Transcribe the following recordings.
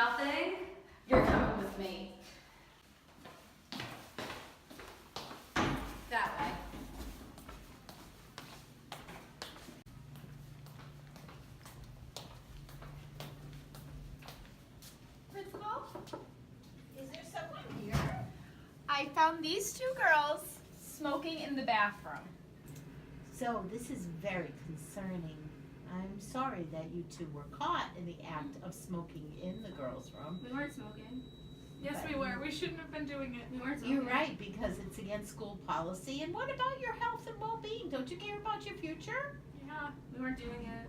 Nothing? You're coming with me. That way. Principal, is there someone here? I found these two girls smoking in the bathroom. So this is very concerning. I'm sorry that you two were caught in the act of smoking in the girls' room. We weren't smoking. Yes, we were. We shouldn't have been doing it. We weren't smoking. You're right, because it's against school policy. And what about your health and well-being? Don't you care about your future? Yeah, we weren't doing it.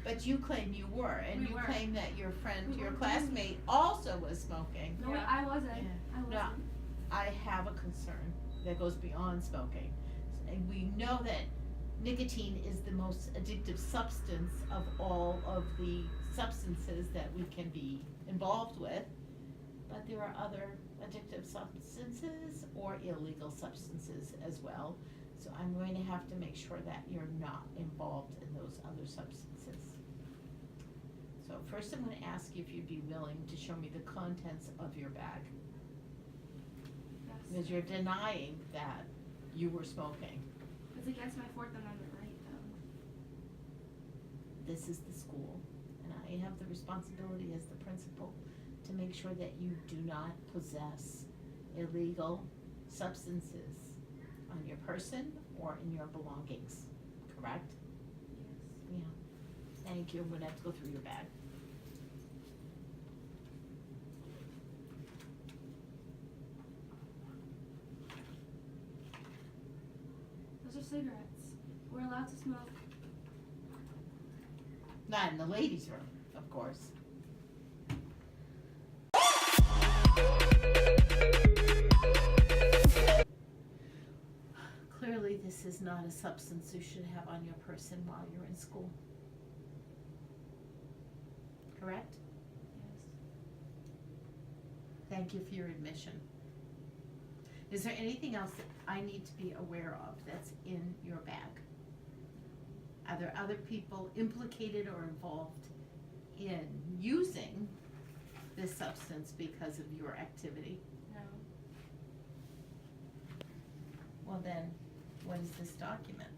But you claim you were, and We you were. claim that your friend, We your weren't. classmate, also was smoking. No, Yeah. I wasn't. Yeah. I wasn't. No. I have a concern that goes beyond smoking. And we know that nicotine is the most addictive substance of all of the substances that we can be involved with. But there are other addictive substances or illegal substances as well. So I'm going to have to make sure that you're not involved in those other substances. So first I'm going to ask you if you'd be willing to show me the contents of your bag. Yes. Because you're denying that you were smoking. It's against my Fourth Amendment right, though. This is the school, and I have the responsibility as the principal to make sure that you do not possess illegal substances on your person or in your belongings, correct? Yes. Yeah. Thank you. I'm gonna have to go through your bag. Those are cigarettes. We're allowed to smoke. Not in the ladies' room, of course. Clearly, this is not a substance you should have on your person while you're in school. Correct? Yes. Thank you for your admission. Is there anything else that I need to be aware of that's in your bag? Are there other people implicated or involved in using this substance because of your activity? No. Well then, what is this document?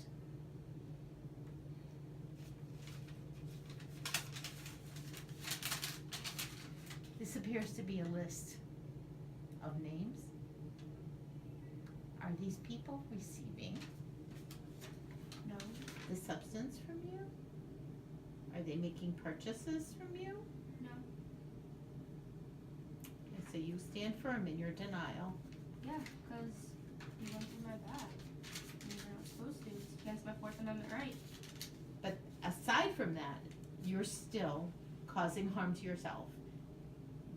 This appears to be a list of names. Are these people receiving the substance from you? Are they making purchases from you? No. Okay, so you stand firm in your denial. Yeah, because you went through my bag. And you're not supposed to. It's against my Fourth Amendment right. But aside from that, you're still causing harm to yourself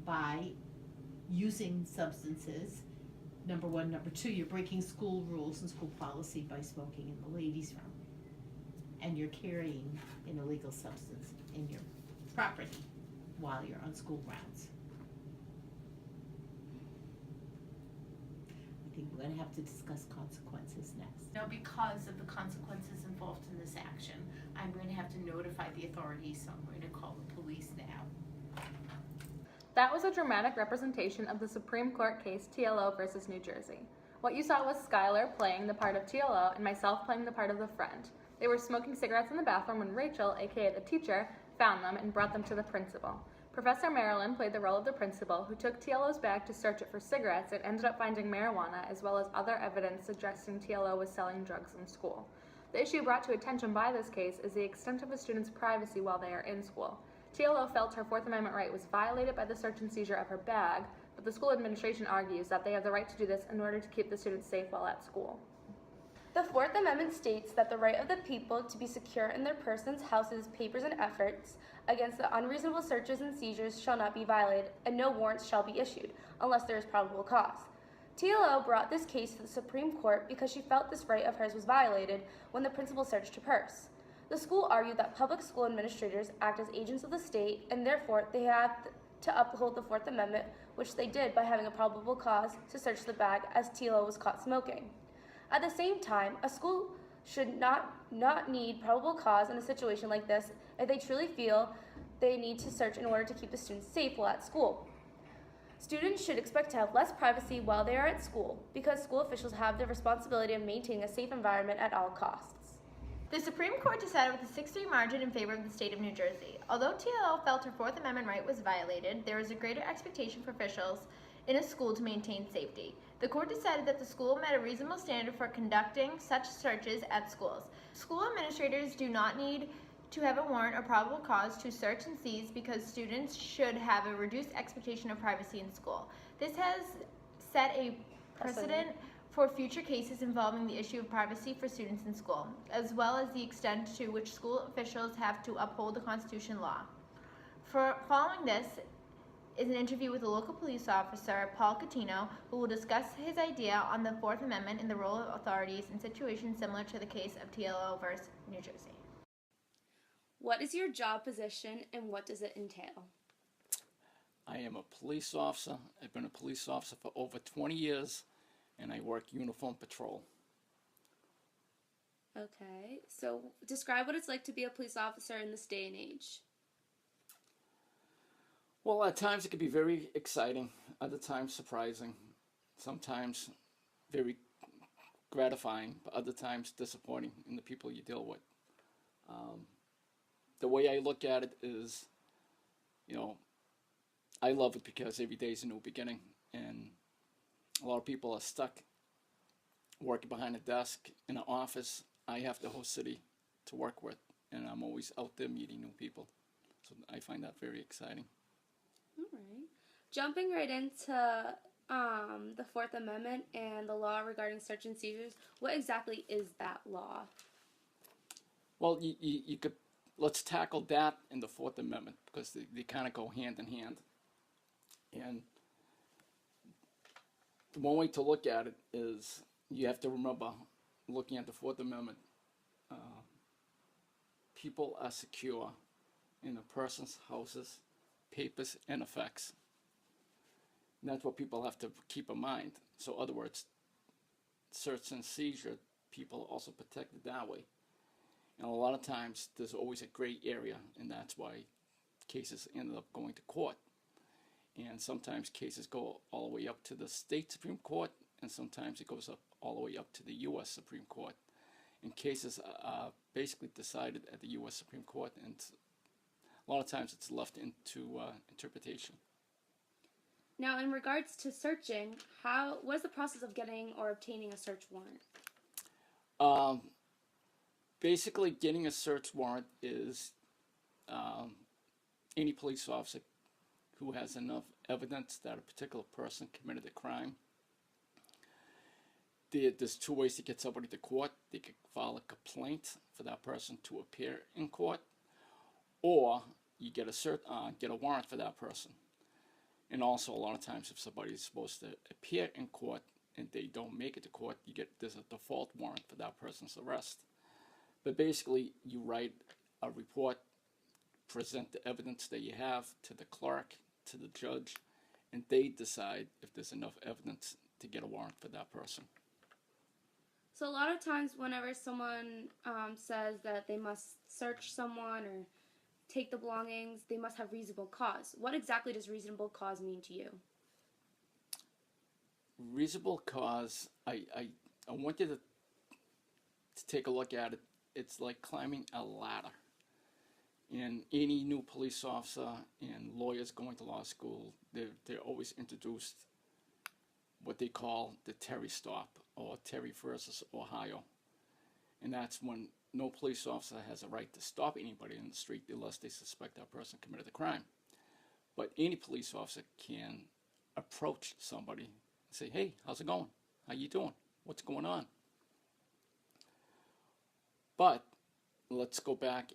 by using substances. Number one. Number two, you're breaking school rules and school policy by smoking in the ladies' room. And you're carrying an illegal substance in your property while you're on school grounds. I think we're gonna have to discuss consequences next. Now, because of the consequences involved in this action, I'm going to have to notify the authorities, so I'm going to call the police now. That was a dramatic representation of the Supreme Court case TLO versus New Jersey. What you saw was Skylar playing the part of TLO and myself playing the part of the friend. They were smoking cigarettes in the bathroom when Rachel, aka the teacher, found them and brought them to the principal. Professor Marilyn played the role of the principal, who took TLO's bag to search it for cigarettes and ended up finding marijuana as well as other evidence suggesting TLO was selling drugs in school. The issue brought to attention by this case is the extent of a student's privacy while they are in school. TLO felt her Fourth Amendment right was violated by the search and seizure of her bag, but the school administration argues that they have the right to do this in order to keep the students safe while at school. The Fourth Amendment states that the right of the people to be secure in their persons, houses, papers, and efforts against the unreasonable searches and seizures shall not be violated, and no warrants shall be issued, unless there is probable cause. TLO brought this case to the Supreme Court because she felt this right of hers was violated when the principal searched her purse. The school argued that public school administrators act as agents of the state, and therefore they have to uphold the Fourth Amendment, which they did by having a probable cause to search the bag as TLO was caught smoking. At the same time, a school should not need probable cause in a situation like this if they truly feel they need to search in order to keep the students safe while at school. Students should expect to have less privacy while they are at school because school officials have the responsibility of maintaining a safe environment at all costs. The Supreme Court decided with a 6-3 margin in favor of the state of New Jersey. Although TLO felt her Fourth Amendment right was violated, there is a greater expectation for officials in a school to maintain safety. The court decided that the school met a reasonable standard for conducting such searches at schools. School administrators do not need to have a warrant or probable cause to search and seize because students should have a reduced expectation of privacy in school. This has set a precedent for future cases involving the issue of privacy for students in school, as well as the extent to which school officials have to uphold the Constitution law. Following this is an interview with a local police officer, Paul Catino, who will discuss his idea on the Fourth Amendment and the role of authorities in situations similar to the case of TLO versus New Jersey. What is your job position and what does it entail? I am a police officer. I've been a police officer for over 20 years, and I work uniform patrol. Okay, so describe what it's like to be a police officer in this day and age. Well, at times it can be very exciting, other times surprising, sometimes very gratifying, but other times disappointing in the people you deal with. The way I look at it is, I love it because every day is a new beginning, and a lot of people are stuck working behind a desk in an office. I have the whole city to work with, and I'm always out there meeting new people. So I find that very exciting. All right. Jumping right into the Fourth Amendment and the law regarding search and seizures, what exactly is that law? Well, you could, let's tackle that in the Fourth Amendment because they kind of go hand in hand. And one way to look at it is you have to remember, looking at the Fourth Amendment, people are secure in a person's houses, papers, and effects. And that's what people have to keep in mind. So, in other words, search and seizure, people are also protected that way. And a lot of times, there's always a gray area, and that's why cases end up going to court. And sometimes cases go all the way up to the state Supreme Court, and sometimes it goes up all the way up to the U.S. Supreme Court. And cases are basically decided at the U.S. Supreme Court, and a lot of times it's left into interpretation. Now, in regards to searching, what is the process of getting or obtaining a search warrant? Basically, getting a search warrant is any police officer who has enough evidence that a particular person committed a crime. There's two ways to get somebody to court. They could file a complaint for that person to appear in court, or you get a warrant for that person. And also, a lot of times, if somebody is supposed to appear in court and they don't make it to court, there's a default warrant for that person's arrest. But basically, you write a report, present the evidence that you have to the clerk, to the judge, and they decide if there's enough evidence to get a warrant for that person. So a lot of times whenever someone says that they must search someone or take the belongings, they must have reasonable cause. What exactly does reasonable cause mean to you? Reasonable cause, I want you to take a look at it. It's like climbing a ladder. And any new police officer and lawyers going to law school, they're always introduced what they call the Terry stop, or Terry versus Ohio. And that's when no police officer has a right to stop anybody in the street unless they suspect that person committed a crime. But any police officer can approach somebody and say, hey, how's it going? How you doing? What's going on? But let's go back.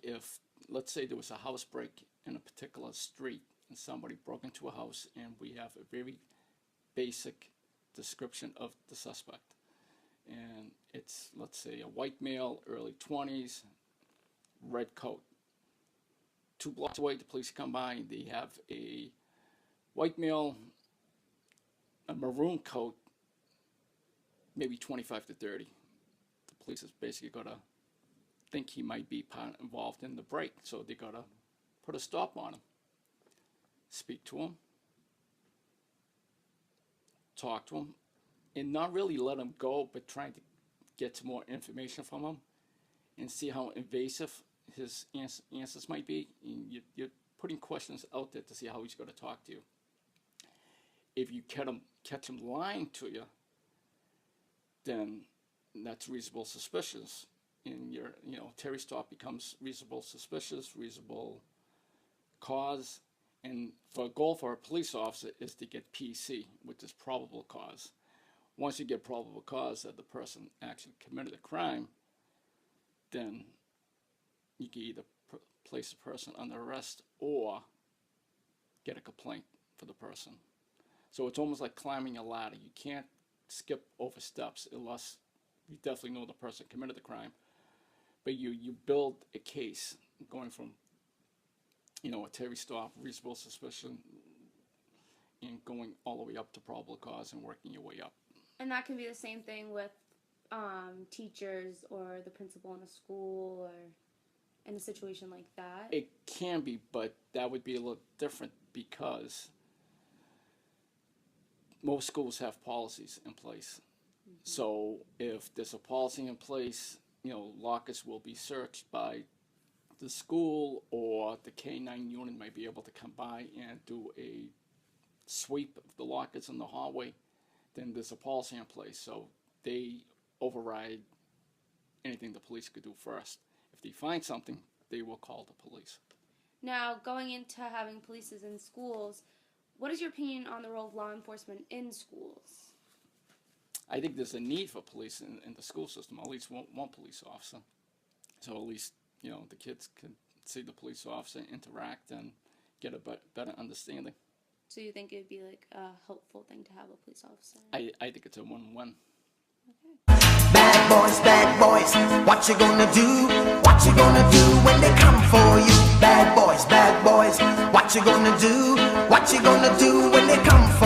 Let's say there was a house break in a particular street and somebody broke into a house, and we have a very basic description of the suspect. And it's, let's say, a white male, early 20s, red coat. 2 blocks away, the police come by, they have a white male, a maroon coat, maybe 25 to 30. The police is basically got to think he might be involved in the break, so they got to put a stop on him. Speak to him, talk to him, and not really let him go, but trying to get some more information from him and see how invasive his answers might be. And you're putting questions out there to see how he's going to talk to you. If you catch him lying to you, then that's reasonable suspicious. And your, Terry stop becomes reasonable suspicious, reasonable cause. And for a goal for a police officer is to get PC, which is probable cause. Once you get probable cause that the person actually committed a crime, then you can either place the person under arrest or get a complaint for the person. So it's almost like climbing a ladder. You can't skip over steps unless you definitely know the person committed the crime. But you build a case going from, a Terry stop, reasonable suspicion, and going all the way up to probable cause and working your way up. And that can be the same thing with teachers or the principal in a school or in a situation like that? It can be, but that would be a little different because most schools have policies in place. Mm-hmm. So if there's a policy in place, lockers will be searched by the school, or the K-9 unit might be able to come by and do a sweep of the lockers in the hallway. Then there's a policy in place, so they override anything the police could do first. If they find something, they will call the police. Now, going into having polices in schools, what is your opinion on the role of law enforcement in schools? I think there's a need for police in the school system, at least one police officer. So at least, the kids can see the police officer, interact, and get a better understanding. So you think it would be like a helpful thing to have a police officer? I think it's a win-win. Okay. Bad boys, what you gonna do? What you gonna do when they come for you? Bad boys, what you gonna do? What you gonna do when they come for you?